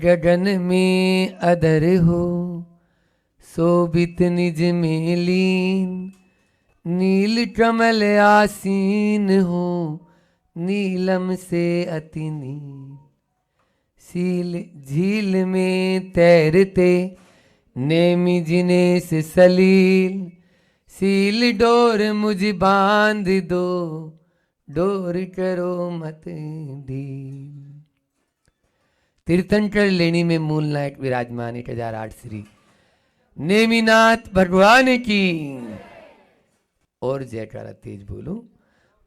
गगन में अधर हो, शोभित निज में लीन, नील कमल आसीन हो, नीलम से अति नील। सील झील में तैरते, नेमि जिनेस सलील, सील डोर मुझ बांध दो, डोर करो मत ढील। तीर्थंकर लेनी में मूल नायक विराजमान 1008 श्री नेमिनाथ भगवान की। और जयकारा तेज बोलो।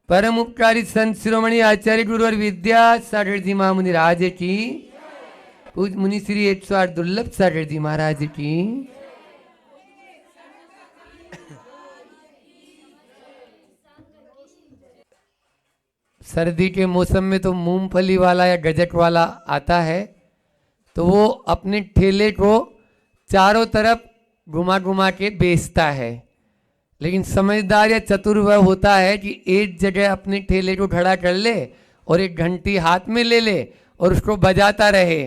परम उपकारी संत शिरोमणि आचार्य गुरु और विद्या सागर जी महामुनि राज की। पूज मुनि श्री 108 दुर्लभ सागर जी महाराज की। सर्दी के मौसम में तो मूंगफली वाला या गजक वाला आता है, तो वो अपने ठेले को चारों तरफ घुमा घुमा के बेचता है। लेकिन समझदार या चतुर वह होता है कि एक जगह अपने ठेले को खड़ा कर ले और एक घंटी हाथ में ले ले और उसको बजाता रहे।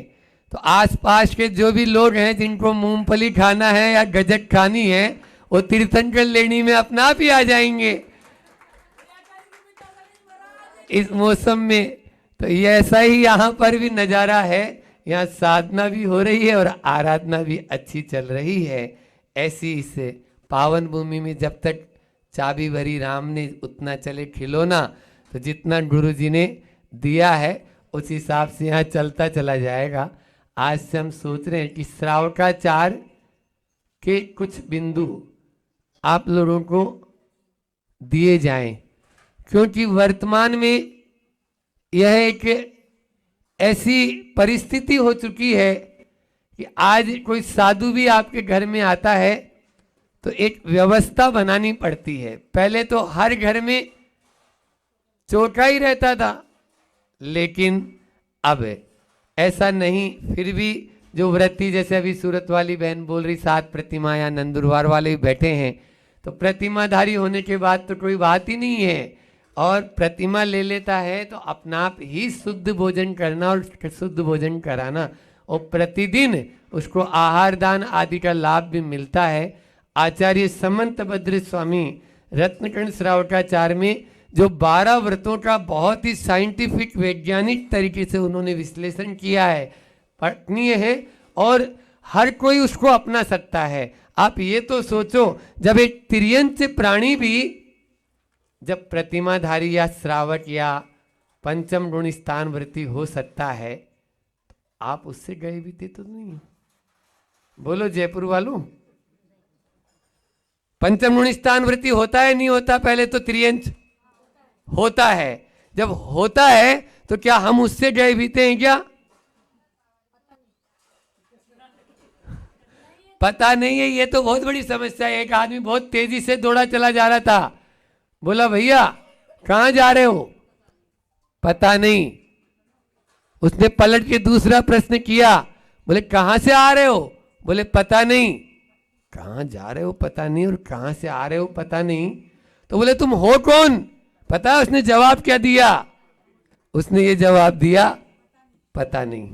तो आसपास के जो भी लोग हैं जिनको मूंगफली खाना है या गजक खानी है, वो तीर्थंकर लेनी में अपना आप ही आ जाएंगे इस मौसम में। तो ये ऐसा ही यहाँ पर भी नज़ारा है। यहाँ साधना भी हो रही है और आराधना भी अच्छी चल रही है। ऐसी इस पावन भूमि में जब तक चाबी भरी राम ने उतना चले खिलौना, तो जितना गुरु जी ने दिया है उस हिसाब से यहाँ चलता चला जाएगा। आज से हम सोच रहे हैं कि श्रावकाचार के कुछ बिंदु आप लोगों को दिए जाएं, क्योंकि वर्तमान में यह एक ऐसी परिस्थिति हो चुकी है कि आज कोई साधु भी आपके घर में आता है तो एक व्यवस्था बनानी पड़ती है। पहले तो हर घर में चौका ही रहता था, लेकिन अब ऐसा नहीं। फिर भी जो व्रती, जैसे अभी सूरत वाली बहन बोल रही, 7 प्रतिमा या नंदुरबार वाले भी बैठे हैं, तो प्रतिमाधारी होने के बाद तो कोई बात ही नहीं है। और प्रतिमा ले लेता है तो अपना आप ही शुद्ध भोजन करना और शुद्ध भोजन कराना, और प्रतिदिन उसको आहार दान आदि का लाभ भी मिलता है। आचार्य समंत भद्र स्वामी रत्नकर्ण श्रावकाचार में जो 12 व्रतों का बहुत ही साइंटिफिक वैज्ञानिक तरीके से उन्होंने विश्लेषण किया है, पठनीय है और हर कोई उसको अपना सकता है। आप ये तो सोचो, जब एक तिर्यंच प्राणी भी जब प्रतिमाधारी या श्रावक या पंचम गुण स्थान व्रती हो सकता है, तो आप उससे गए भी थे तो नहीं? बोलो जयपुर वालों, पंचम गुण स्थान व्रती होता है नहीं होता? पहले तो त्रियंच होता है। जब होता है तो क्या हम उससे गए बीते हैं क्या? पता नहीं है। ये तो बहुत बड़ी समस्या है। एक आदमी बहुत तेजी से दौड़ा चला जा रहा था, बोला भैया कहां जा रहे हो? पता नहीं। उसने पलट के दूसरा प्रश्न किया, बोले कहां से आ रहे हो? बोले पता नहीं। कहां जा रहे हो पता नहीं और कहां से आ रहे हो पता नहीं। तो बोले तुम हो कौन? पता है उसने जवाब क्या दिया? उसने ये जवाब दिया, पता नहीं।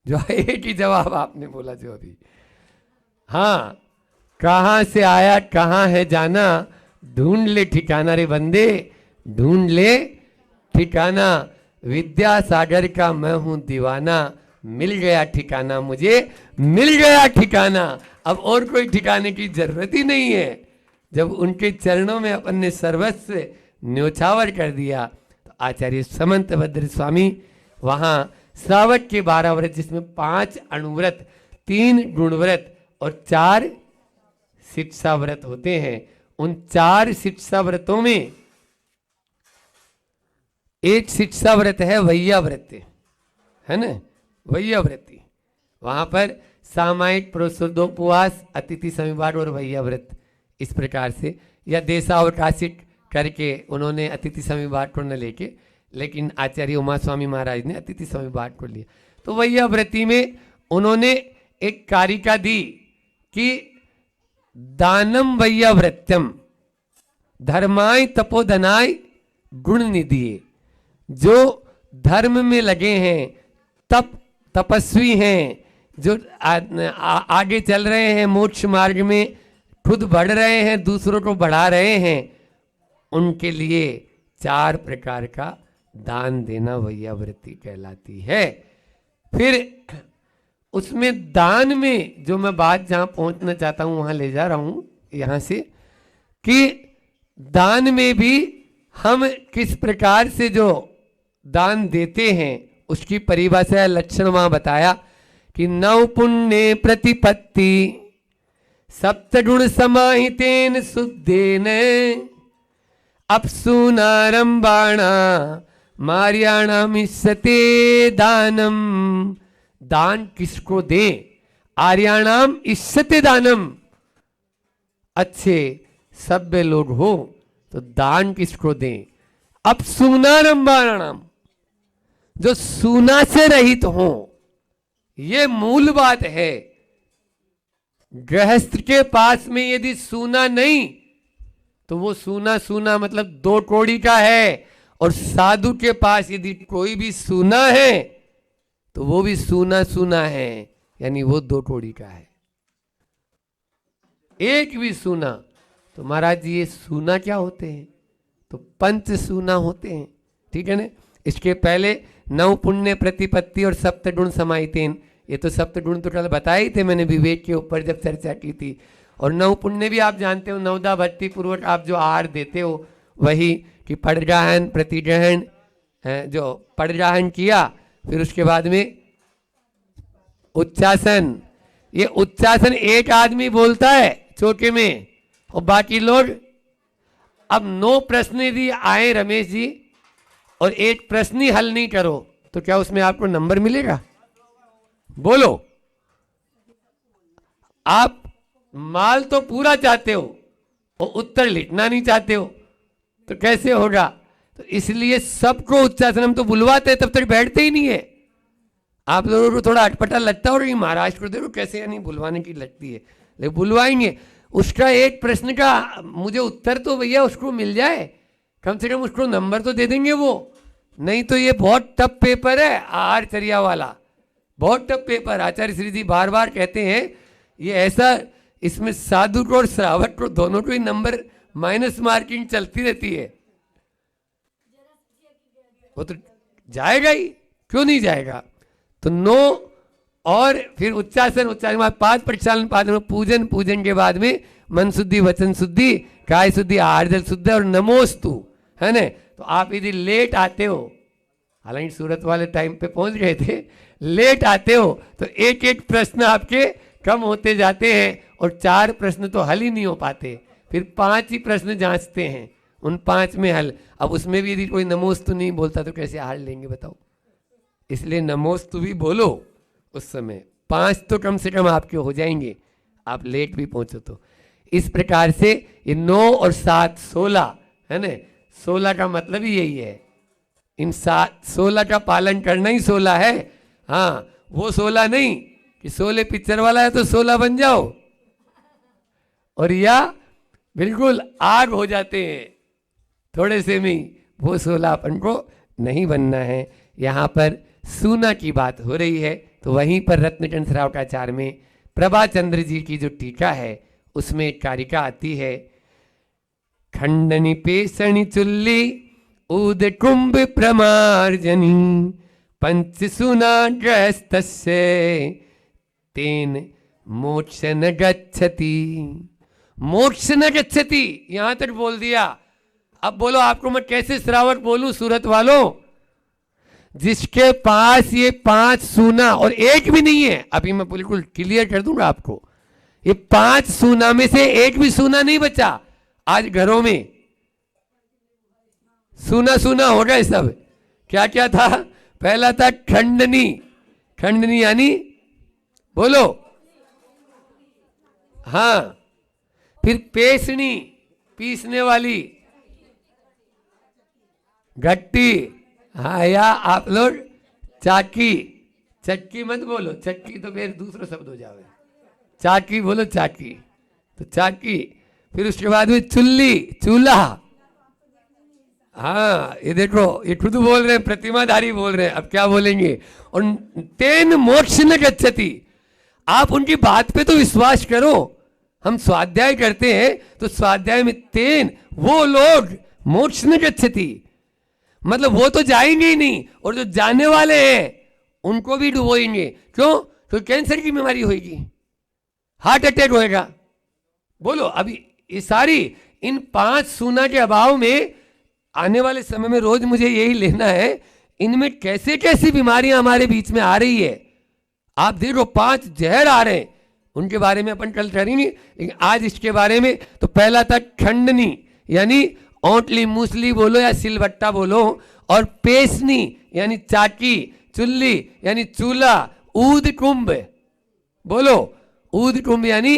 जो एक ही जवाब आपने बोला जो अभी। हाँ, कहां से आया कहां है जाना, ढूंढ ले ठिकाना रे बंदे, ढूंढ ले ठिकाना। विद्यासागर का मैं हूं दीवाना, मिल गया ठिकाना मुझे, मिल गया ठिकाना। अब और कोई ठिकाने की जरूरत ही नहीं है। जब उनके चरणों में अपन ने सर्वस्व न्योछावर कर दिया, तो आचार्य समंत भद्र स्वामी वहां श्रावक के 12 व्रत, जिसमें 5 अणुव्रत, 3 गुणव्रत और 4 शिक्षा व्रत होते हैं। उन 4 शिक्षा व्रतों में एक शिक्षा व्रत है वैया व्रत, है ना, वैया व्रती। वहां पर सामायिक प्रोसोदोपवास, अतिथि समिवार और वैया व्रत, इस प्रकार से या देशावकाशिक करके उन्होंने अतिथि समिवार को न लेके, लेकिन आचार्य उमा स्वामी महाराज ने अतिथि समिवार को लिया। तो वैया व्रती में उन्होंने एक कारिका दी कि दानम वैया व्रत्यम धर्माय तपोधनाय गुण निधिये। जो धर्म में लगे हैं, तप तपस्वी हैं, जो आगे चल रहे हैं मोक्ष मार्ग में, खुद बढ़ रहे हैं, दूसरों को बढ़ा रहे हैं, उनके लिए 4 प्रकार का दान देना वैयावृत्ति कहलाती है। फिर उसमें दान में जो मैं बात जहां पहुंचना चाहता हूं वहां ले जा रहा हूं यहां से, कि दान में भी हम किस प्रकार से जो दान देते हैं उसकी परिभाषा लक्षण वहां बताया कि नौ पुण्य प्रतिपत्ति सप्तगुण समाहितेन शुद्धेन अप्सुनारंभाणा मार्याणाम इष्यते दानम। दान किसको दें? आर्याणाम इष्यते दानम। अच्छे सभ्य लोग हो तो दान किसको दें? अप्सुनारंभाणाम, जो सूना से रहित हो। ये मूल बात है। गृहस्थ के पास में यदि सूना नहीं तो वो सूना सूना मतलब 2 कौड़ी का है, और साधु के पास यदि कोई भी सूना है तो वो भी सूना सूना है, यानी वो 2 कौड़ी का है। एक भी सूना तो महाराज जी ये सूना क्या होते हैं? तो पंच सूना होते हैं, ठीक है ना। इसके पहले 9 पुण्य प्रतिपत्ति और सप्तगुण समाहितेन, ये तो सप्तगुण तो कल बताए ही थे मैंने विवेक के ऊपर जब चर्चा की थी। और 9 पुण्य भी आप जानते हो, नवदा भक्ति पूर्वक आप जो आहार देते हो वही कि पड़ग्रहण प्रतिग्रहण, जो पड़ग्रहण किया, फिर उसके बाद में उच्चासन। ये उच्चासन एक आदमी बोलता है चौके में और बाकी लोग। अब 9 प्रश्न यदि आए रमेश जी और एक प्रश्न ही हल नहीं करो तो क्या उसमें आपको नंबर मिलेगा? बोलो। आप माल तो पूरा चाहते हो और उत्तर लिखना नहीं चाहते हो तो कैसे होगा? तो इसलिए सबको उच्चासन हम तो बुलवाते हैं, तब तक बैठते ही नहीं है। आप लोगों को थोड़ा अटपटा लगता हो कि महाराज को देखो कैसे, यानी बुलवाने की लगती है, लेकिन बुलवाएंगे। उसका एक प्रश्न का मुझे उत्तर तो भैया उसको मिल जाए, कम से कम उसको नंबर तो दे देंगे वो। नहीं तो ये बहुत टफ पेपर है आहारचर्या वाला, बहुत टफ पेपर। आचार्य श्री जी बार बार कहते हैं ये ऐसा, इसमें साधु को और श्रावक को दोनों को ही नंबर माइनस मार्किंग चलती रहती है। वो तो जाएगा ही, क्यों नहीं जाएगा? तो 9 और फिर उच्चासन, उच्चारण के बाद 5 प्रक्षालन, 5 पूजन, पूजन के बाद में मन शुद्धि, वचन शुद्धि, काय शुद्धि, आहार जल शुद्धि और नमोस्तु, है ना। तो आप यदि लेट आते हो, हालांकि सूरत वाले टाइम पे पहुंच गए थे, लेट आते हो तो एक एक प्रश्न आपके कम होते जाते हैं और 4 प्रश्न तो हल ही नहीं हो पाते। फिर 5 ही प्रश्न जांचते हैं, उन 5 में हल। अब उसमें भी यदि कोई नमोस्तु नहीं बोलता तो कैसे हार लेंगे बताओ? इसलिए नमोस्तु भी बोलो उस समय। 5 तो कम से कम आपके हो जाएंगे, आप लेट भी पहुंचो तो। इस प्रकार से ये 9 और 7 16 है ना। 16 का मतलब ही यही है, इन 16 का पालन करना ही 16 है। हाँ, वो 16 नहीं कि 16 पिक्चर वाला है तो 16 बन जाओ, और या बिल्कुल आग हो जाते हैं थोड़े से में, वो 16 अपन को नहीं बनना है। यहाँ पर सूना की बात हो रही है तो वहीं पर रत्नचंद श्रावकाचार्य में प्रभाचंद्र जी की जो टीका है उसमें एक कारिका आती है, खंडनी पेशणी चुल्ली उद कुंभ प्रमार्जनी पंच सुना ग्रस्तस्य तेन मोक्ष न गच्छति। मोक्ष न गच्छति, यहां तक बोल दिया। अब बोलो आपको मैं कैसे श्रावक बोलूं सूरत वालों? जिसके पास ये 5 सूना और एक भी नहीं है, अभी मैं बिल्कुल क्लियर कर दूंगा आपको, ये 5 सूना में से एक भी सूना नहीं बचा। आज घरों में सूना सूना हो गए सब। क्या क्या था? पहला था खंडनी, खंडनी यानी बोलो, हाँ। फिर पेशनी, पीसने वाली, गट्टी, हाँ, या आप लोग चाकी, चक्की मत बोलो, चक्की तो फिर दूसरा शब्द हो जावे, चाकी बोलो, चाकी, तो चाकी। फिर उसके बाद में चुल्ली, चूल्हा, हाँ ये देखो, ये खुद बोल रहे हैं, प्रतिमाधारी बोल रहे हैं, अब क्या बोलेंगे। और तेन मोक्ष न गच्छति, आप उनकी बात पे तो विश्वास करो। हम स्वाध्याय करते हैं तो स्वाध्याय में तेन, वो लोग मोक्ष न गच्छति, मतलब वो तो जाएंगे ही नहीं, और जो जाने वाले हैं उनको भी डुबोएंगे। क्यों? तो कैंसर की बीमारी होगी, हार्ट अटैक होएगा। बोलो, अभी ये सारी इन 5 सूना के अभाव में आने वाले समय में रोज मुझे यही लेना है, इनमें कैसे कैसी बीमारियां हमारे बीच में आ रही है। आप देखो 5 जहर आ रहे हैं, उनके बारे में अपन कल करेंगे, लेकिन आज इसके बारे में। तो पहला था खंडनी, यानी ओंटली मूसली बोलो या सिलबट्टा बोलो, और पेशनी यानी चाकी, चुल्ली यानी चूल्हा, ऊद कुंभ बोलो, ऊद कुंभ यानी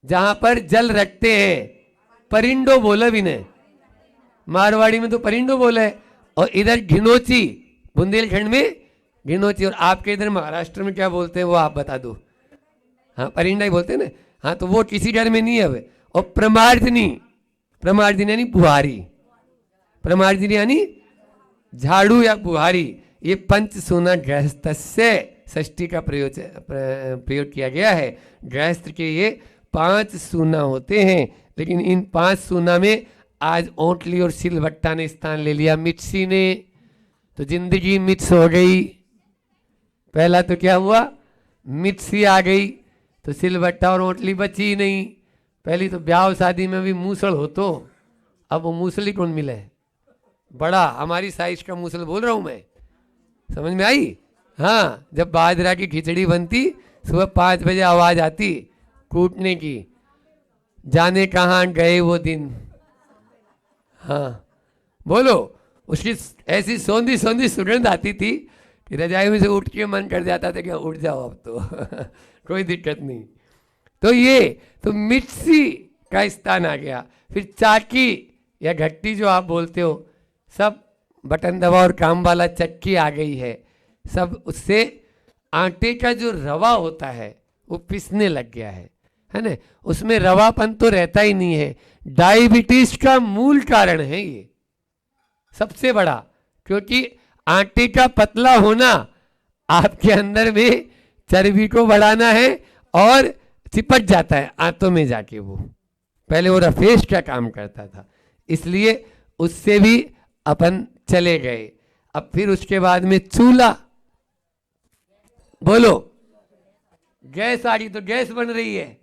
जहां पर जल रखते हैं, परिंडो बोला भी ने, मारवाड़ी में तो परिंडो बोला है। और इधर घिनोची, बुंदेलखंड में घिनोची, और आपके इधर महाराष्ट्र में क्या बोलते हैं वो आप बता दो। हाँ परिंडा ही बोलते हैं ना। हाँ तो वो किसी घर में नहीं है अब। और प्रमार्जनी, प्रमार्जनी यानी बुहारी, प्रमार्जनी यानी झाड़ू या बुहारी। ये पंच सूना गृहस्थ से षष्ठी का प्रयोग किया गया है। गृहस्थ के ये 5 सूना होते हैं, लेकिन इन 5 सूना में आज ओंटली और सिलबट्टा ने स्थान ले लिया, मिक्सी ने। तो जिंदगी मिक्स हो गई। पहला तो क्या हुआ, मिक्सी आ गई, तो सिलबट्टा और ओंटली बची ही नहीं। पहली तो ब्याह शादी में भी मूसल हो, तो अब वो मूसली कौन मिले, बड़ा हमारी साइज का मूसल बोल रहा हूं मैं, समझ में आई। हाँ, जब बाजरा की खिचड़ी बनती, सुबह 5 बजे आवाज आती कूटने की, जाने कहाँ गए वो दिन। हाँ बोलो, उसकी ऐसी सौंधी सौंधी सुगंध आती थी कि रजाई में से उठ के मन कर जाता था कि उठ जाओ अब तो कोई दिक्कत नहीं। तो ये तो मिक्सी का स्थान आ गया। फिर चाकी या घट्टी जो आप बोलते हो, सब बटन दबा और काम वाला चक्की आ गई है। सब उससे आटे का जो रवा होता है वो पिसने लग गया है ना। उसमें रवापन तो रहता ही नहीं है। डायबिटीज का मूल कारण है ये सबसे बड़ा, क्योंकि आटे का पतला होना आपके अंदर में चर्बी को बढ़ाना है और चिपट जाता है आंतों में जाके। वो पहले वो रफेश का काम करता था, इसलिए उससे भी अपन चले गए। अब फिर उसके बाद में चूल्हा, बोलो गैस आ गई। तो गैस बन रही है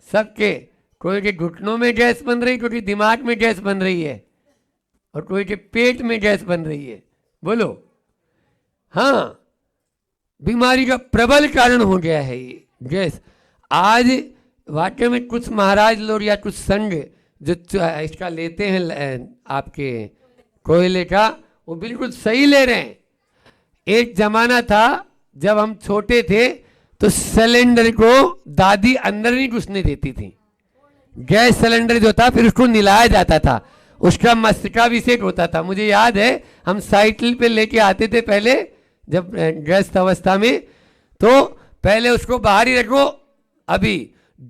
सबके, कोई के घुटनों में गैस बन रही, कोई के दिमाग में गैस बन रही है, और कोई के पेट में गैस बन रही है। बोलो, हाँ, बीमारी का प्रबल कारण हो गया है ये गैस। आज वाकई में कुछ महाराज लोग या कुछ संघ जो इसका लेते हैं आपके कोयले का, वो बिल्कुल सही ले रहे हैं। एक जमाना था जब हम छोटे थे तो सिलेंडर को दादी अंदर नहीं घुसने देती थी। गैस सिलेंडर जो था फिर उसको निलाया जाता था, उसका मस्तकाभिषेक होता था। मुझे याद है हम साइकिल पे लेके आते थे पहले जब गृहस्थ अवस्था में, तो पहले उसको बाहर ही रखो। अभी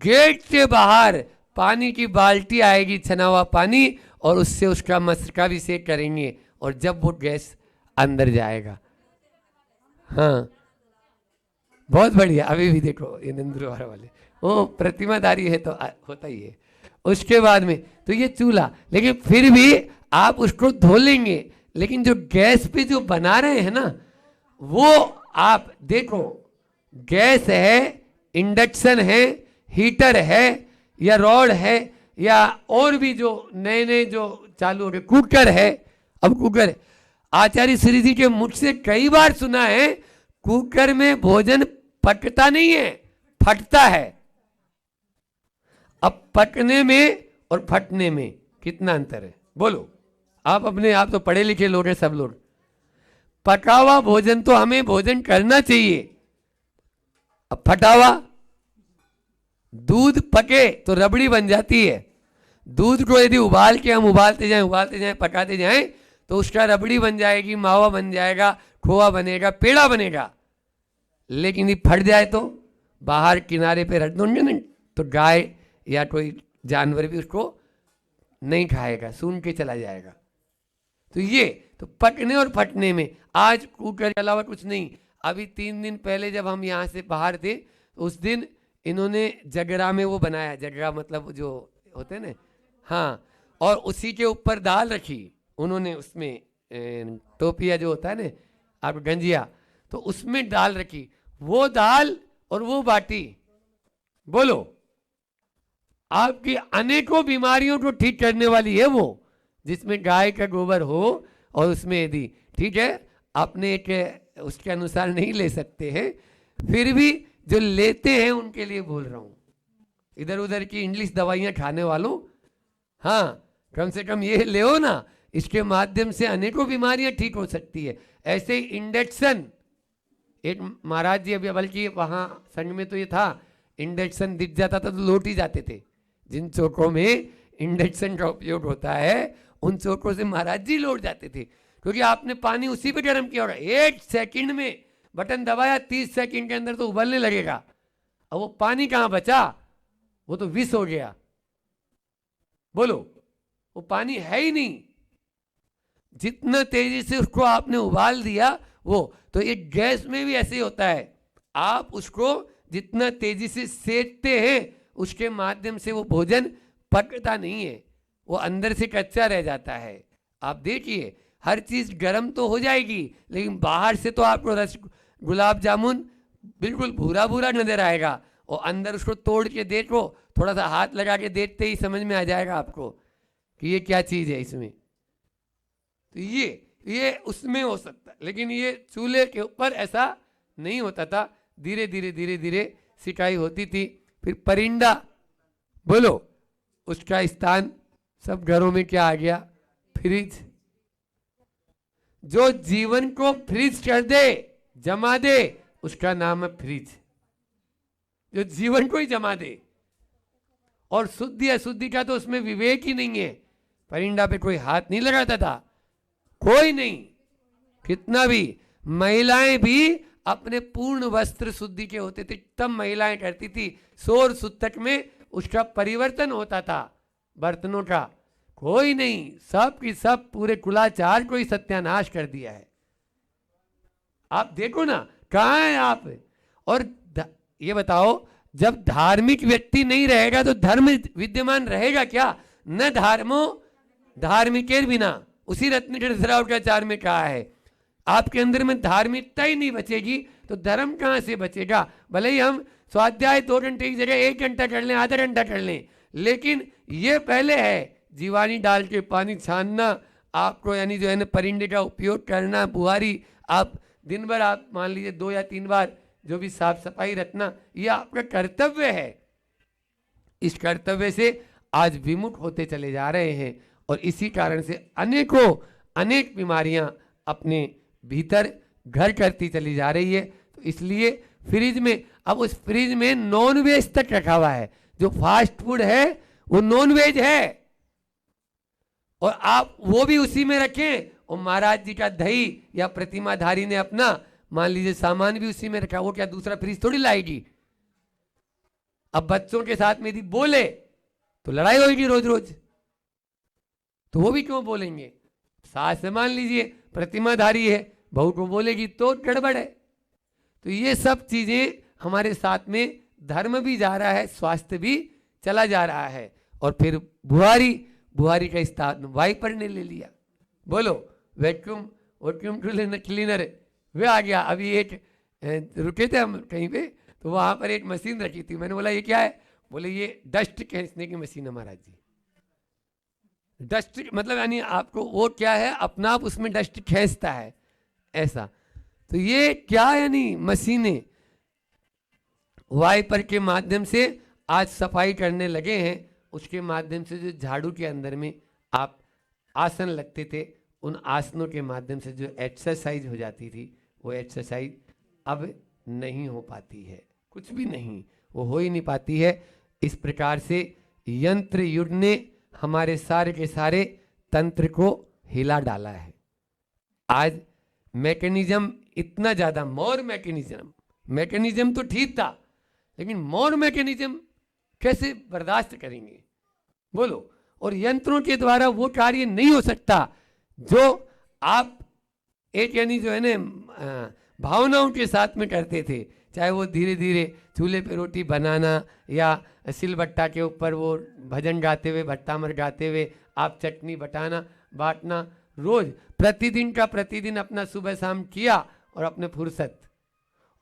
गेट से बाहर पानी की बाल्टी आएगी, छना हुआ पानी, और उससे उसका मस्तकाभिषेक करेंगे, और जब वो गैस अंदर जाएगा। हाँ बहुत बढ़िया। अभी भी देखो ये नंदुरबार वाले, वो प्रतिमाधारी है तो होता ही है। उसके बाद में तो ये चूल्हा, लेकिन फिर भी आप उसको धो लेंगे, लेकिन जो गैस पे जो बना रहे हैं ना, वो आप देखो, गैस है, इंडक्शन है, हीटर है, या रॉड है, या और भी जो नए नए जो चालू हो गए, कुकर है। अब कुकर है, आचार्य श्री जी के मुख से कई बार सुना है, कुकर में भोजन पकता नहीं है, फटता है। अब पकने में और फटने में कितना अंतर है, बोलो। आप अपने आप तो पढ़े लिखे लोग हैं सब लोग। पका हुआ भोजन तो हमें भोजन करना चाहिए। अब फटा हुआ, दूध पके तो रबड़ी बन जाती है। दूध को यदि उबाल के हम उबालते जाएं पकाते जाएं, तो उसका रबड़ी बन जाएगी, मावा बन जाएगा, खोआ बनेगा, पेड़ा बनेगा। लेकिन ये फट जाए तो बाहर किनारे पे रख दोगे ना, तो गाय या कोई जानवर भी उसको नहीं खाएगा, सूंघ के चला जाएगा। तो ये तो पकने और फटने में आज कूकर के अलावा कुछ नहीं। अभी 3 दिन पहले जब हम यहाँ से बाहर थे, उस दिन इन्होंने जगरा में वो बनाया, जगरा मतलब जो होते हैं ना, हाँ, और उसी के ऊपर दाल रखी उन्होंने, उसमें टोपिया जो होता है ना आप, गंजिया, तो उसमें दाल रखी। वो दाल और वो बाटी, बोलो, आपकी अनेकों बीमारियों को ठीक करने वाली है वो, जिसमें गाय का गोबर हो और उसमें यदि, ठीक है, आपने एक उसके अनुसार नहीं ले सकते हैं, फिर भी जो लेते हैं उनके लिए बोल रहा हूं, इधर उधर की इंग्लिश दवाइयां खाने वालों, हाँ, कम से कम ये ले ना, इसके माध्यम से अनेकों बीमारियां ठीक हो सकती है। ऐसे इंडक्शन, एक महाराज जी अभी, बल्कि वहां संघ में तो ये था, इंडक्शन दिख जाता था तो लौट ही जाते थे। जिन चौकों में इंडक्शन का उपयोग होता है उन चौकों से महाराज जी लौट जाते थे, क्योंकि आपने पानी उसी पे गर्म किया होगा, 1 सेकंड में बटन दबाया, 30 सेकंड के अंदर तो उबलने लगेगा। अब वो पानी कहाँ बचा, वो तो विष हो गया। बोलो, वो पानी है ही नहीं। जितना तेजी से उसको आपने उबाल दिया वो, तो ये गैस में भी ऐसे ही होता है, आप उसको जितना तेजी से सेकते हैं उसके माध्यम से वो भोजन पकता नहीं है, वो अंदर से कच्चा रह जाता है। आप देखिए, हर चीज गर्म तो हो जाएगी, लेकिन बाहर से तो आपको रस गुलाब जामुन बिल्कुल भूरा भूरा नजर आएगा, और अंदर उसको तोड़ के देखो, थोड़ा सा हाथ लगा के देखते ही समझ में आ जाएगा आपको कि ये क्या चीज है इसमें। तो ये उसमें हो सकता है, लेकिन ये चूल्हे के ऊपर ऐसा नहीं होता था। धीरे धीरे धीरे धीरे सिकाई होती थी। फिर परिंदा, बोलो, उसका स्थान सब घरों में क्या आ गया, फ्रिज। जो जीवन को फ्रीज कर दे, जमा दे, उसका नाम है फ्रिज। जो जीवन को ही जमा दे, और शुद्धि अशुद्धि का तो उसमें विवेक ही नहीं है। परिंदा पे कोई हाथ नहीं लगाता था, कोई नहीं, कितना भी। महिलाएं भी अपने पूर्ण वस्त्र शुद्धि के होते थे तब महिलाएं करती थी। शोर सूतक में उसका परिवर्तन होता था बर्तनों का, कोई नहीं, सब की सब पूरे कुलाचार को ही सत्यानाश कर दिया है। आप देखो ना, कहाँ है आप। और ये बताओ, जब धार्मिक व्यक्ति नहीं रहेगा तो धर्म विद्यमान रहेगा क्या? न धर्मो धार्मिकेर बिना, उसी रत्नचार में कहा है। आपके अंदर में धार्मिकता ही नहीं बचेगी तो धर्म कहां से बचेगा? भले ही हम स्वाध्याय 2 घंटे की जगह 1 घंटा कर लें, आधा घंटा कर लें, लेकिन ये पहले है जीवानी डाल के पानी छानना आपको, यानी जो है ना परिंदे का उपयोग करना, बुहारी, आप दिन भर आप मान लीजिए 2 या 3 बार जो भी साफ सफाई रखना, ये आपका कर्तव्य है। इस कर्तव्य से आज विमुख होते चले जा रहे हैं, और इसी कारण से अनेक बीमारियां अपने भीतर घर करती चली जा रही है। तो इसलिए फ्रिज में, अब उस फ्रिज में नॉन वेज तक रखा हुआ है। जो फास्ट फूड है वो नॉन वेज है, और आप वो भी उसी में रखें। और महाराज जी का दही या प्रतिमाधारी ने अपना मान लीजिए सामान भी उसी में रखा, वो क्या दूसरा फ्रिज थोड़ी लाएगी? अब बच्चों के साथ में यदि बोले तो लड़ाई होगी रोज रोज, तो वो भी क्यों बोलेंगे? सास मान लीजिए प्रतिमाधारी है, बहू को बोलेगी तो गड़बड़ है। तो ये सब चीजें हमारे साथ में, धर्म भी जा रहा है, स्वास्थ्य भी चला जा रहा है। और फिर बुहारी का स्थान वाइपर ने ले लिया। बोलो, वैक्यूम क्लीनर वे आ गया। अभी एक रुके थे हम कहीं पे, तो वहां पर एक मशीन रखी थी, मैंने बोला ये क्या है? बोले ये डस्ट खींचने की मशीन है महाराज जी। डस्ट मतलब यानी आपको वो क्या है, अपना आप उसमें डस्ट खींचता है ऐसा। तो ये क्या है, यानी मशीनें वाइपर के माध्यम से आज सफाई करने लगे हैं। उसके माध्यम से जो झाड़ू के अंदर में आप आसन लगते थे, उन आसनों के माध्यम से जो एक्सरसाइज हो जाती थी, वो एक्सरसाइज अब नहीं हो पाती है, कुछ भी नहीं, वो हो ही नहीं पाती है। इस प्रकार से यंत्र युग ने हमारे सारे के सारे तंत्र को हिला डाला है। आज मैकेनिज्म इतना ज्यादा, मोर मैकेनिज्म तो ठीक था, लेकिन मोर मैकेनिज्म कैसे बर्दाश्त करेंगे? बोलो, और यंत्रों के द्वारा वो कार्य नहीं हो सकता जो आप एक यानी जो है ना भावनाओं के साथ में करते थे। चाहे वो धीरे धीरे चूल्हे पे रोटी बनाना या सिलबट्टा के ऊपर वो भजन गाते हुए, भट्टामर गाते हुए आप चटनी बटाना बांटना, रोज प्रतिदिन का प्रतिदिन अपना सुबह शाम किया और अपने फुर्सत।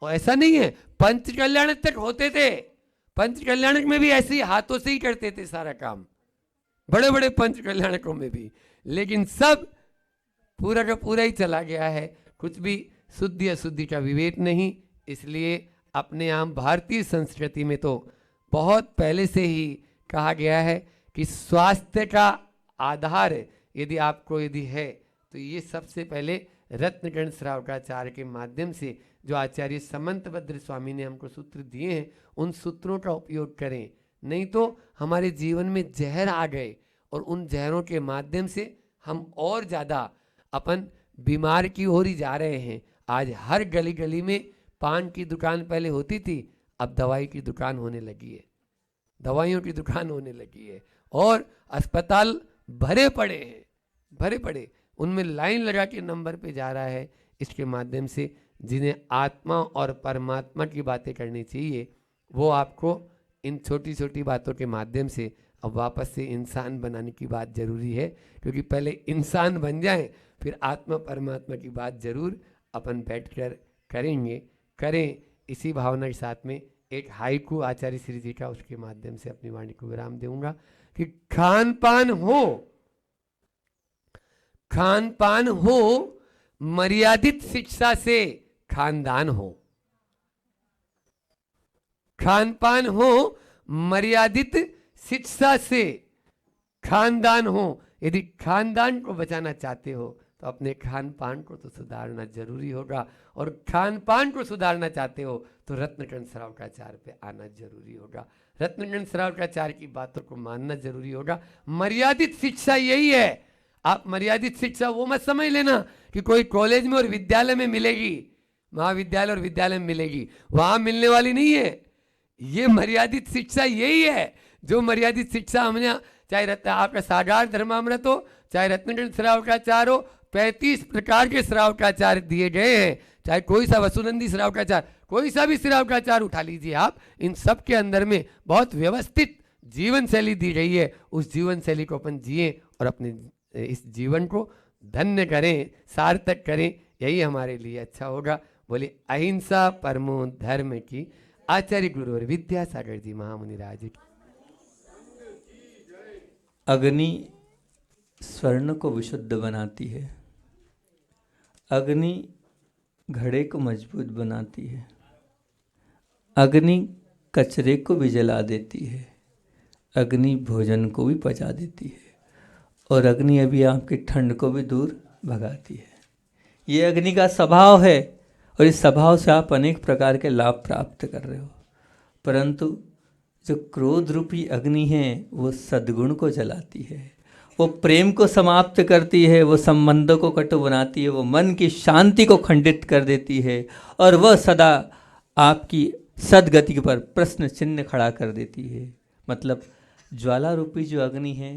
और ऐसा नहीं है, पंच कल्याणक तक होते थे, पंच कल्याणक में भी ऐसे ही हाथों से ही करते थे सारा काम, बड़े बड़े पंच कल्याणकों में भी, लेकिन सब पूरा का पूरा ही चला गया है, कुछ भी शुद्धि अशुद्धि का विवेक नहीं। इसलिए अपने यहाँ भारतीय संस्कृति में तो बहुत पहले से ही कहा गया है कि स्वास्थ्य का आधार यदि आपको यदि है तो ये सबसे पहले रत्नगण श्रावकाचार्य के माध्यम से जो आचार्य समंतभद्र स्वामी ने हमको सूत्र दिए हैं उन सूत्रों का उपयोग करें, नहीं तो हमारे जीवन में जहर आ गए और उन जहरों के माध्यम से हम और ज़्यादा अपन बीमार की ओर ही जा रहे हैं। आज हर गली गली में पान की दुकान पहले होती थी, अब दवाई की दुकान होने लगी है, दवाइयों की दुकान होने लगी है, और अस्पताल भरे पड़े हैं, भरे पड़े, उनमें लाइन लगा के नंबर पे जा रहा है। इसके माध्यम से जिन्हें आत्मा और परमात्मा की बातें करनी चाहिए वो आपको इन छोटी छोटी बातों के माध्यम से अब वापस से इंसान बनाने की बात जरूरी है, क्योंकि पहले इंसान बन जाए फिर आत्मा परमात्मा की बात जरूर अपन बैठकर करें। इसी भावना के साथ में एक हाइकू आचार्य श्री जी का, उसके माध्यम से अपनी वाणी को विराम दूंगा कि खान पान हो मर्यादित शिक्षा से खानदान हो, खान पान हो मर्यादित शिक्षा से खानदान हो। यदि खानदान को बचाना चाहते हो तो अपने खान पान को तो सुधारना जरूरी होगा, और खान पान को सुधारना चाहते हो तो रत्नगण श्रावकाचार्य पे आना जरूरी होगा, रत्नगण श्रावकाचार्य की बातों को मानना जरूरी होगा। मर्यादित शिक्षा यही है। आप मर्यादित शिक्षा वो मत समझ लेना कि कोई कॉलेज में और विद्यालय में मिलेगी, महाविद्यालय और विद्यालय में मिलेगी, वहां मिलने वाली नहीं है। ये मर्यादित शिक्षा यही है जो मर्यादित शिक्षा हमने, चाहे आपका सागार धर्मामृत हो, चाहे रत्नगण श्रावकाचार्य हो, 35 प्रकार के श्रावकाचार्य दिए गए हैं, चाहे कोई सा वसुनंदी श्रावकाचार्य, कोई सा भी श्रावकाचार्य उठा लीजिए आप, इन सब के अंदर में बहुत व्यवस्थित जीवन शैली दी गई है। उस जीवन शैली को अपन जिए और अपने इस जीवन को धन्य करें, सार्थक करें, यही हमारे लिए अच्छा होगा। बोले अहिंसा परमो धर्म की। आचार्य गुरु और विद्यासागर जी महामुनि राज की। अग्नि स्वर्ण को विशुद्ध बनाती है, अग्नि घड़े को मजबूत बनाती है, अग्नि कचरे को भी जला देती है, अग्नि भोजन को भी पचा देती है, और अग्नि अभी आपकी ठंड को भी दूर भगाती है। ये अग्नि का स्वभाव है, और इस स्वभाव से आप अनेक प्रकार के लाभ प्राप्त कर रहे हो। परंतु जो क्रोध रूपी अग्नि है वो सद्गुण को जलाती है, वो प्रेम को समाप्त करती है, वो संबंधों को कटु बनाती है, वो मन की शांति को खंडित कर देती है, और वह सदा आपकी सदगति पर प्रश्न चिन्ह खड़ा कर देती है। मतलब ज्वाला रूपी जो अग्नि है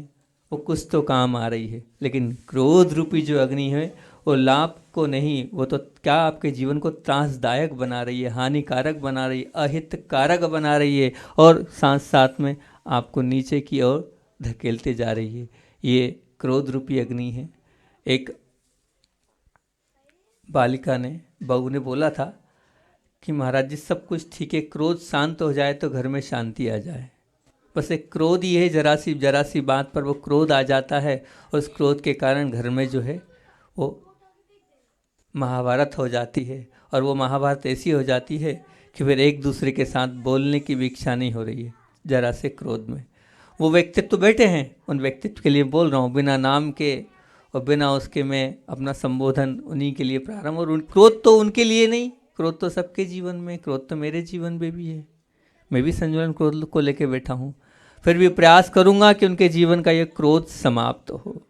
वो कुछ तो काम आ रही है, लेकिन क्रोध रूपी जो अग्नि है वो लाभ को नहीं, वो तो क्या आपके जीवन को त्रासदायक बना रही है, हानिकारक बना रही है, अहितकारक बना रही है, और साथ साथ में आपको नीचे की ओर धकेलते जा रही है। ये क्रोध रूपी अग्नि है। एक बालिका ने, बहू ने बोला था कि महाराज जी सब कुछ ठीक है, क्रोध शांत हो जाए तो घर में शांति आ जाए। बस एक क्रोध ही है, जरा सी बात पर वो क्रोध आ जाता है, और उस क्रोध के कारण घर में जो है वो महाभारत हो जाती है, और वो महाभारत ऐसी हो जाती है कि फिर एक दूसरे के साथ बोलने की भी इच्छा नहीं हो रही है, जरा से क्रोध में। वो व्यक्तित्व बैठे हैं, उन व्यक्तित्व के लिए बोल रहा हूँ, बिना नाम के और बिना उसके मैं अपना संबोधन उन्हीं के लिए प्रारंभ। और क्रोध तो उनके लिए नहीं, क्रोध तो सबके जीवन में, क्रोध तो मेरे जीवन में भी है। मैं भी संयोजन क्रोध को लेकर बैठा हूँ, फिर भी प्रयास करूँगा कि उनके जीवन का यह क्रोध समाप्त हो।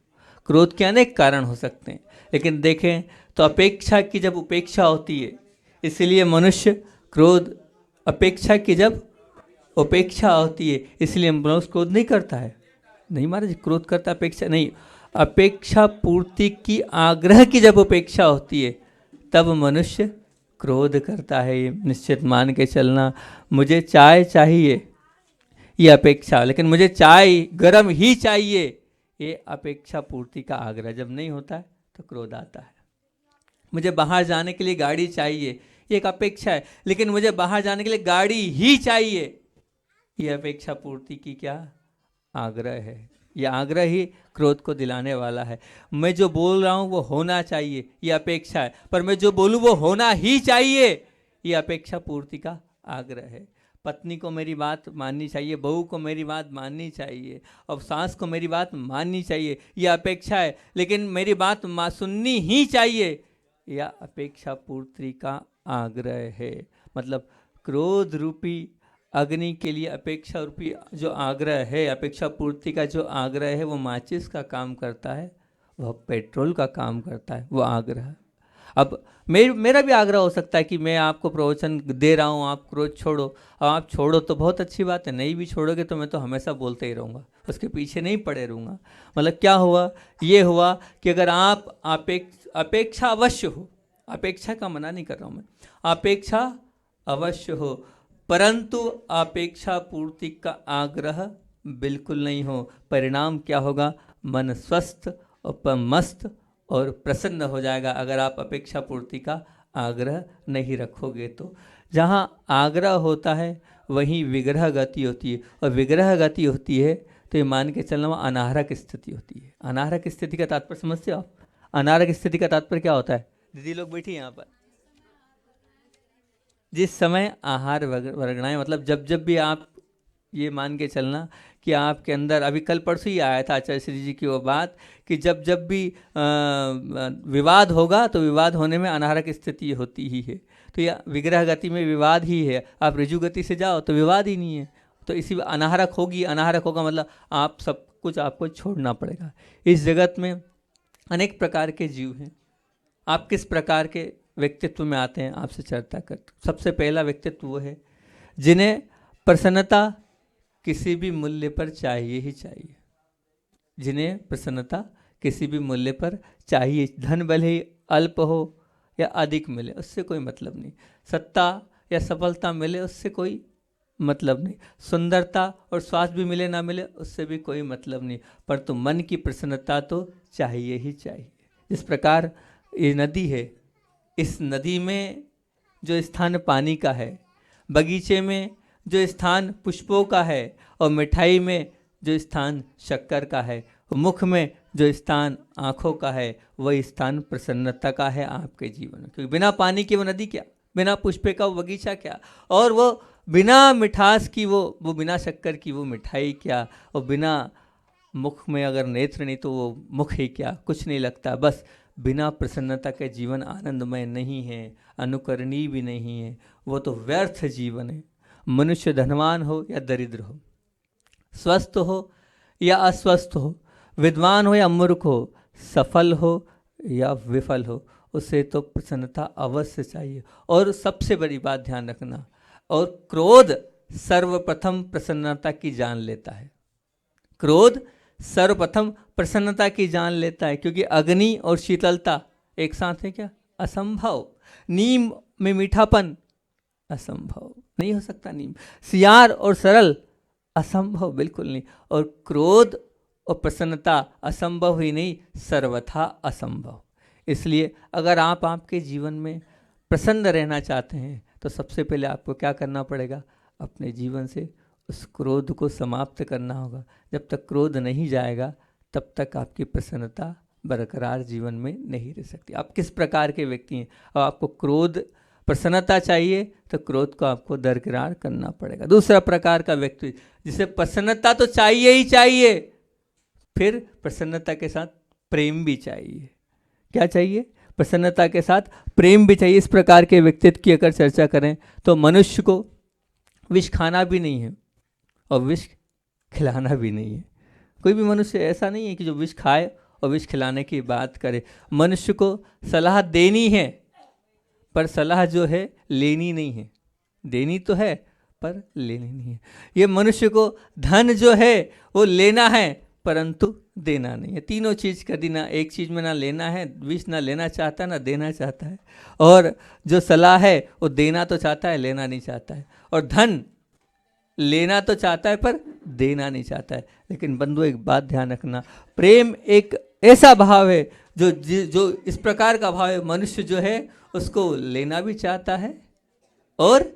क्रोध के अनेक कारण हो सकते हैं, लेकिन देखें तो अपेक्षा की जब उपेक्षा होती है, इसलिए मनुष्य क्रोध, अपेक्षा की जब उपेक्षा होती है इसलिए मनुष्य क्रोध नहीं करता है। नहीं महाराज, क्रोध करता अपेक्षा नहीं, अपेक्षा पूर्ति की आग्रह की जब अपेक्षा होती है तब मनुष्य क्रोध करता है। ये निश्चित मान के चलना। मुझे चाय चाहिए, ये अपेक्षा, लेकिन मुझे चाय गर्म ही चाहिए, ये अपेक्षा पूर्ति का आग्रह। जब नहीं होता है तो क्रोध आता है। मुझे बाहर जाने के लिए गाड़ी चाहिए, ये एक अपेक्षा है, लेकिन मुझे बाहर जाने के लिए गाड़ी ही चाहिए, ये अपेक्षा पूर्ति की क्या आग्रह है। यह आग्रह ही क्रोध को दिलाने वाला है। मैं जो बोल रहा हूँ वो होना चाहिए, ये अपेक्षा है, पर मैं जो बोलूँ वो होना ही चाहिए, ये अपेक्षा पूर्ति का आग्रह है। पत्नी को मेरी बात माननी चाहिए, बहू को मेरी बात माननी चाहिए, और सास को मेरी बात माननी चाहिए, यह अपेक्षा है, लेकिन मेरी बात सुननी ही चाहिए, यह अपेक्षा पूर्ति का आग्रह है। मतलब क्रोध रूपी अग्नि के लिए अपेक्षा रूपी जो आग्रह है, अपेक्षा पूर्ति का जो आग्रह है, वो माचिस का काम करता है, वह पेट्रोल का काम करता है, वो आग्रह। अब मेरा भी आग्रह हो सकता है कि मैं आपको प्रवचन दे रहा हूँ, आप क्रोध छोड़ो। अब आप छोड़ो तो बहुत अच्छी बात है, नहीं भी छोड़ोगे तो मैं तो हमेशा बोलते ही रहूँगा, उसके पीछे नहीं पड़े रहूँगा। मतलब क्या हुआ, ये हुआ कि अगर आप अपेक्षा अवश्य हो, अपेक्षा का मना नहीं कर रहा हूँ मैं, अपेक्षा अवश्य हो, परंतु अपेक्षा पूर्ति का आग्रह बिल्कुल नहीं हो, परिणाम क्या होगा, मन स्वस्थ और मस्त और प्रसन्न हो जाएगा अगर आप अपेक्षा पूर्ति का आग्रह नहीं रखोगे तो। जहाँ आग्रह होता है वहीं विग्रह गति होती है, और विग्रह गति होती है तो ये मान के चलना वहाँ अनाहरक स्थिति होती है। अनाहरक स्थिति का तात्पर्य समझते हो आप? अनाहरक स्थिति का तात्पर्य क्या होता है? दीदी लोग बैठी यहाँ पर, जिस समय आहार वर्गणाएं, मतलब जब भी आप ये मान के चलना कि आपके अंदर, अभी कल परसों ही आया था आचार्य श्री जी की वो बात कि जब भी विवाद होगा तो विवाद होने में अनाहरक स्थिति होती ही है। तो यह विग्रह गति में विवाद ही है। आप ऋजु गति से जाओ तो विवाद ही नहीं है, तो इसी अनाहरक होगी। अनाहरक होगा मतलब आप सब कुछ आपको छोड़ना पड़ेगा। इस जगत में अनेक प्रकार के जीव हैं। आप किस प्रकार के व्यक्तित्व में आते हैं, आपसे चर्चा कर। सबसे पहला व्यक्तित्व वो है जिन्हें प्रसन्नता किसी भी मूल्य पर चाहिए ही चाहिए, जिन्हें प्रसन्नता किसी भी मूल्य पर चाहिए। धन भले ही अल्प हो या अधिक मिले उससे कोई मतलब नहीं, सत्ता या सफलता मिले उससे कोई मतलब नहीं, सुंदरता और स्वास्थ्य भी मिले ना मिले उससे भी कोई मतलब नहीं, परंतु मन की प्रसन्नता तो चाहिए ही चाहिए। जिस प्रकार ये नदी है, इस नदी में जो स्थान पानी का है, बगीचे में जो स्थान पुष्पों का है, और मिठाई में जो स्थान शक्कर का है, मुख में जो स्थान आँखों का है, वही स्थान प्रसन्नता का है आपके जीवन में। क्योंकि बिना पानी की वो नदी क्या, बिना पुष्पे का वो बगीचा क्या, और वो बिना मिठास की वो बिना शक्कर की वो मिठाई क्या, और बिना मुख में अगर नेत्र नहीं तो वो मुख ही क्या, कुछ नहीं लगता। बस बिना प्रसन्नता के जीवन आनंदमय नहीं है, अनुकरणीय भी नहीं है, वो तो व्यर्थ जीवन है। मनुष्य धनवान हो या दरिद्र हो, स्वस्थ हो या अस्वस्थ हो, विद्वान हो या मूर्ख हो, सफल हो या विफल हो, उसे तो प्रसन्नता अवश्य चाहिए। और सबसे बड़ी बात ध्यान रखना, और क्रोध सर्वप्रथम प्रसन्नता की जान लेता है। क्रोध सर्वप्रथम प्रसन्नता की जान लेता है, क्योंकि अग्नि और शीतलता एक साथ है क्या? असंभव। नीम में मीठापन असंभव, नहीं हो सकता नीम। सियार और सरल असंभव, बिल्कुल नहीं। और क्रोध और प्रसन्नता असंभव ही नहीं, सर्वथा असंभव। इसलिए अगर आप आपके जीवन में प्रसन्न रहना चाहते हैं तो सबसे पहले आपको क्या करना पड़ेगा? अपने जीवन से उस क्रोध को समाप्त करना होगा। जब तक क्रोध नहीं जाएगा तब तक आपकी प्रसन्नता बरकरार जीवन में नहीं रह सकती। आप किस प्रकार के व्यक्ति हैं, और आपको क्रोध प्रसन्नता चाहिए तो क्रोध को आपको दरकिरार करना पड़ेगा। दूसरा प्रकार का व्यक्ति जिसे प्रसन्नता तो चाहिए ही चाहिए, फिर प्रसन्नता के साथ प्रेम भी चाहिए। क्या चाहिए? प्रसन्नता के साथ प्रेम भी चाहिए। इस प्रकार के व्यक्तित्व की अगर चर्चा करें तो मनुष्य को विष खाना भी नहीं है और विष खिलाना भी नहीं है। कोई भी मनुष्य ऐसा नहीं है कि जो विष खाए और विष खिलाने की बात करे। मनुष्य को सलाह देनी है पर सलाह जो है लेनी नहीं है। देनी तो है पर लेनी नहीं है। ये मनुष्य को धन जो है वो लेना है परंतु देना नहीं है। तीनों चीज कभी ना, एक चीज में ना लेना है, विष ना लेना चाहता ना देना चाहता है। और जो सलाह है वो देना तो चाहता है, लेना नहीं चाहता है। और धन लेना तो चाहता है पर देना नहीं चाहता है। लेकिन बंधु एक बात ध्यान रखना, प्रेम एक ऐसा भाव है जो इस प्रकार का भाव है, मनुष्य जो है उसको लेना भी चाहता है और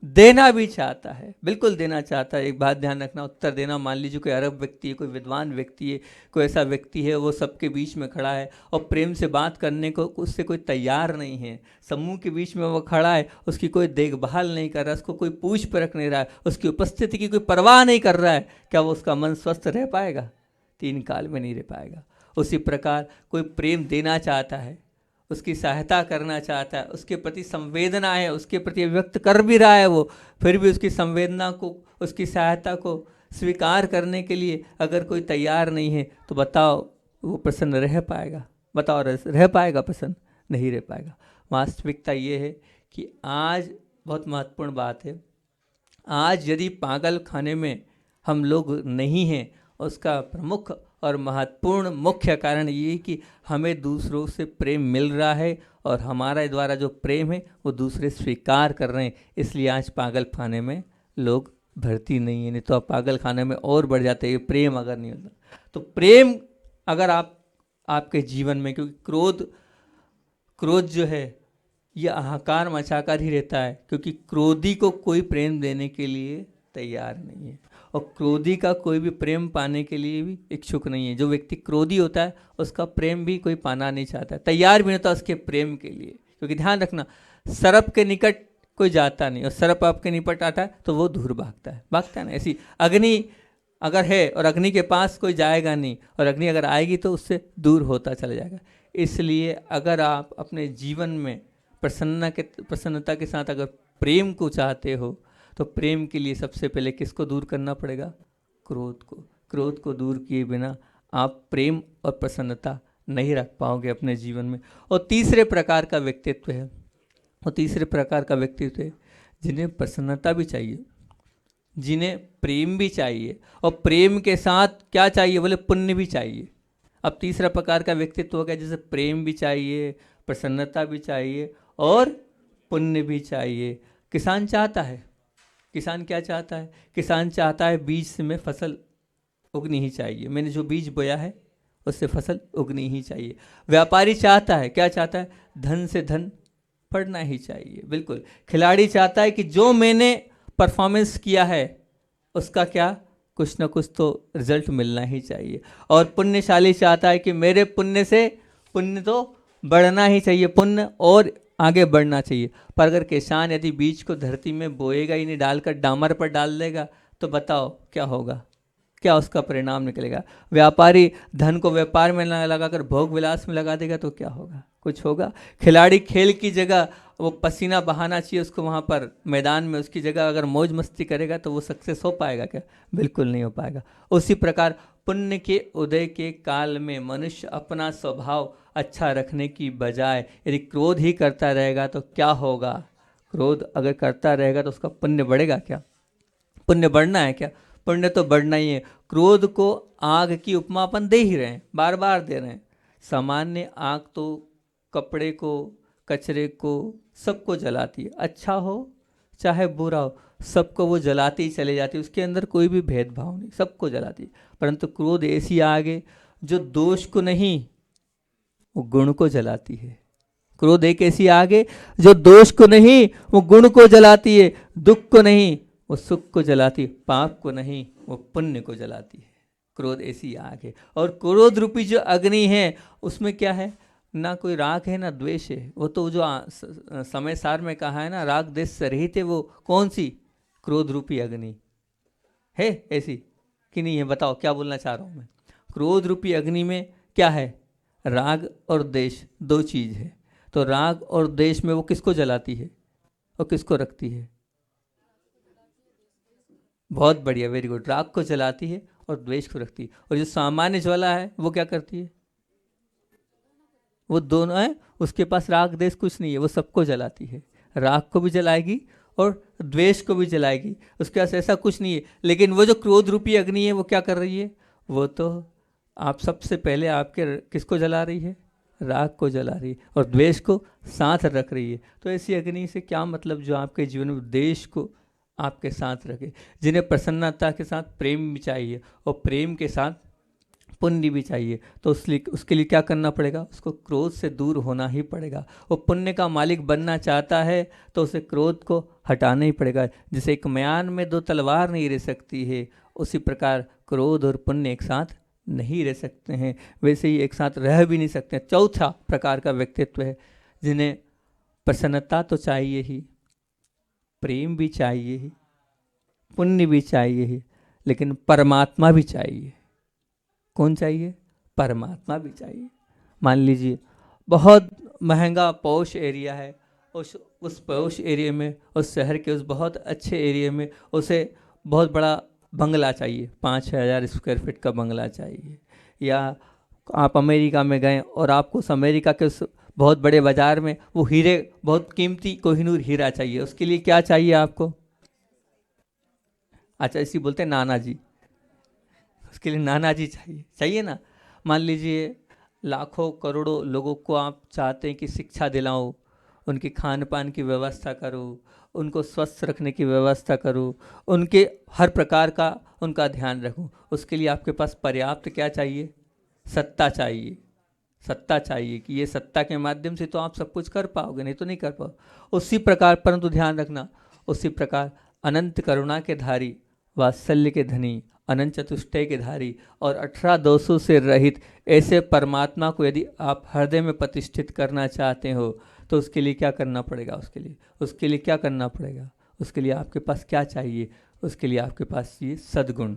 देना भी चाहता है, बिल्कुल देना चाहता है। एक बात ध्यान रखना, उत्तर देना, मान लीजिए कोई अरब व्यक्ति है, कोई विद्वान व्यक्ति है, कोई ऐसा व्यक्ति है वो सबके बीच में खड़ा है और प्रेम से बात करने को उससे कोई तैयार नहीं है, समूह के बीच में वो खड़ा है, उसकी कोई देखभाल नहीं कर रहा, उसको कोई पूछ परख नहीं रहा है, उसकी उपस्थिति की कोई परवाह नहीं कर रहा है, क्या वो उसका मन स्वस्थ रह पाएगा? 3 काल में नहीं रह पाएगा। उसी प्रकार कोई प्रेम देना चाहता है, उसकी सहायता करना चाहता है, उसके प्रति संवेदना है, उसके प्रति व्यक्त कर भी रहा है वो, फिर भी उसकी संवेदना को, उसकी सहायता को स्वीकार करने के लिए अगर कोई तैयार नहीं है तो बताओ वो प्रसन्न रह पाएगा? बताओ रह पाएगा प्रसन्न? नहीं रह पाएगा। वास्तविकता ये है कि आज बहुत महत्वपूर्ण बात है, आज यदि पागल खाने में हम लोग नहीं हैं, उसका प्रमुख और महत्वपूर्ण मुख्य कारण ये कि हमें दूसरों से प्रेम मिल रहा है और हमारे द्वारा जो प्रेम है वो दूसरे स्वीकार कर रहे हैं, इसलिए आज पागल खाने में लोग भर्ती नहीं है। नहीं तो आप पागल खाने में और बढ़ जाते हैं, प्रेम अगर नहीं होता तो। प्रेम अगर आपके जीवन में, क्योंकि क्रोध जो है ये हाहाकार मचाकर ही रहता है, क्योंकि क्रोधी को कोई प्रेम देने के लिए तैयार नहीं है और क्रोधी का कोई भी प्रेम पाने के लिए भी इच्छुक नहीं है। जो व्यक्ति क्रोधी होता है उसका प्रेम भी कोई पाना नहीं चाहता, तैयार भी नहीं होता उसके प्रेम के लिए। क्योंकि ध्यान रखना, सर्प के निकट कोई जाता नहीं और सर्प आपके निकट आता है तो वो दूर भागता है ना। ऐसी अग्नि अगर है और अग्नि के पास कोई जाएगा नहीं, और अग्नि अगर आएगी तो उससे दूर होता चला जाएगा। इसलिए अगर आप अपने जीवन में प्रसन्नता के साथ अगर प्रेम को चाहते हो तो प्रेम के लिए सबसे पहले किसको दूर करना पड़ेगा? क्रोध को। क्रोध को दूर किए बिना आप प्रेम और प्रसन्नता नहीं रख पाओगे अपने जीवन में। और तीसरे प्रकार का व्यक्तित्व है, और तीसरे प्रकार का व्यक्तित्व है जिन्हें प्रसन्नता भी चाहिए, जिन्हें प्रेम भी चाहिए, और प्रेम के साथ क्या चाहिए? बोले पुण्य भी चाहिए। अब तीसरा प्रकार का व्यक्तित्व हो गया जैसे प्रेम भी चाहिए, प्रसन्नता भी चाहिए और पुण्य भी चाहिए। किसान चाहता है, किसान क्या चाहता है? किसान चाहता है बीज में फसल उगनी ही चाहिए, मैंने जो बीज बोया है उससे फसल उगनी ही चाहिए। व्यापारी चाहता है, क्या चाहता है? धन से धन पड़ना ही चाहिए, बिल्कुल। खिलाड़ी चाहता है कि जो मैंने परफॉर्मेंस किया है उसका क्या, कुछ ना कुछ तो रिजल्ट मिलना ही चाहिए। और पुण्यशाली चाहता है कि मेरे पुण्य से पुण्य तो बढ़ना ही चाहिए, पुण्य और आगे बढ़ना चाहिए। पर अगर किसान यदि बीज को धरती में बोएगा ही नहीं, डालकर डामर पर डाल देगा तो बताओ क्या होगा, क्या उसका परिणाम निकलेगा? व्यापारी धन को व्यापार में न लगाकर भोग विलास में लगा देगा तो क्या होगा? कुछ होगा? खिलाड़ी खेल की जगह वो पसीना बहाना चाहिए उसको वहाँ पर मैदान में, उसकी जगह अगर मौज मस्ती करेगा तो वो सक्सेस हो पाएगा क्या? बिल्कुल नहीं हो पाएगा। उसी प्रकार पुण्य के उदय के काल में मनुष्य अपना स्वभाव अच्छा रखने की बजाय यदि क्रोध ही करता रहेगा तो क्या होगा? क्रोध अगर करता रहेगा तो उसका पुण्य बढ़ेगा क्या? पुण्य बढ़ना है क्या? पुण्य तो बढ़ना ही है। क्रोध को आग की उपमा अपन दे ही रहे हैं, बार बार दे रहे हैं। सामान्य आग तो कपड़े को, कचरे को, सबको जलाती है, अच्छा हो चाहे बुरा हो, सबको वो जलाती ही चले जाती है, उसके अंदर कोई भी भेदभाव नहीं, सबको जलाती है। परंतु क्रोध ऐसी आग है जो दोष को नहीं, वो गुण को जलाती है। क्रोध एक ऐसी आग है जो दोष को नहीं, वो गुण को जलाती है, दुख को नहीं, वो सुख को जलाती है, पाप को नहीं, वो पुण्य को जलाती है। क्रोध ऐसी आग है। और क्रोध रूपी जो अग्नि है उसमें क्या है? ना कोई राग है ना द्वेष है। वो तो जो समय सार में कहा है ना, राग द्वेष से रहित है, वो कौन सी? क्रोध रूपी अग्नि है ऐसी कि नहीं है? बताओ क्या बोलना चाह रहा हूँ मैं। क्रोध रूपी अग्नि में क्या है? राग और द्वेष, दो चीज है। तो राग और द्वेष में वो किसको जलाती है और किसको रखती है? बहुत बढ़िया, वेरी गुड। राग को जलाती है और द्वेष को रखती है। और जो सामान्य ज्वाला है वो क्या करती है? वो दोनों है, उसके पास राग द्वेष कुछ नहीं है, वो सबको जलाती है। राग को भी जलाएगी और द्वेष को भी जलाएगी, उसके पास ऐसा कुछ नहीं है। लेकिन वो जो क्रोध रूपी अग्नि है वो क्या कर रही है? वो तो आप सबसे पहले आपके किसको जला रही है? राग को जला रही है और द्वेष को साथ रख रही है। तो ऐसी अग्नि से क्या मतलब जो आपके जीवन में द्वेष को आपके साथ रखे, जिन्हें प्रसन्नता के साथ प्रेम भी चाहिए और प्रेम के साथ पुण्य भी चाहिए। तो उसके लिए क्या करना पड़ेगा? उसको क्रोध से दूर होना ही पड़ेगा। वो पुण्य का मालिक बनना चाहता है तो उसे क्रोध को हटाना ही पड़ेगा। जैसे एक म्यान में दो तलवार नहीं रह सकती है, उसी प्रकार क्रोध और पुण्य एक साथ नहीं रह सकते हैं, वैसे ही एक साथ रह भी नहीं सकते। चौथा प्रकार का व्यक्तित्व है जिन्हें प्रसन्नता तो चाहिए ही, प्रेम भी चाहिए ही, पुण्य भी चाहिए ही, लेकिन परमात्मा भी चाहिए। कौन चाहिए? परमात्मा भी चाहिए। मान लीजिए बहुत महंगा पौष एरिया है, उस पौष एरिया में, उस शहर के उस बहुत अच्छे एरिया में उसे बहुत बड़ा बंगला चाहिए, 5,000 स्क्वायर फीट का बंगला चाहिए। या आप अमेरिका में गए और आपको उस अमेरिका के उस बहुत बड़े बाजार में वो हीरे, बहुत कीमती कोहिनूर हीरा चाहिए। उसके लिए क्या चाहिए आपको? अच्छा, इसी बोलते हैं नाना जी। उसके लिए नाना जी चाहिए ना। मान लीजिए लाखों करोड़ों लोगों को आप चाहते हैं कि शिक्षा दिलाओ, उनके खान पान की व्यवस्था करो, उनको स्वस्थ रखने की व्यवस्था करो, उनके हर प्रकार का उनका ध्यान रखो। उसके लिए आपके पास पर्याप्त क्या चाहिए? सत्ता चाहिए। सत्ता चाहिए कि ये सत्ता के माध्यम से तो आप सब कुछ कर पाओगे, नहीं तो नहीं कर पाओ। उसी प्रकार, परंतु ध्यान रखना, उसी प्रकार अनंत करुणा के धारी, वात्सल्य के धनी, अनंत चतुष्टय के धारी और 18 दोषों से रहित ऐसे परमात्मा को यदि आप हृदय में प्रतिष्ठित करना चाहते हो तो उसके लिए क्या करना पड़ेगा? उसके लिए क्या करना पड़ेगा? उसके लिए आपके पास क्या चाहिए? उसके लिए आपके पास ये सद्गुण,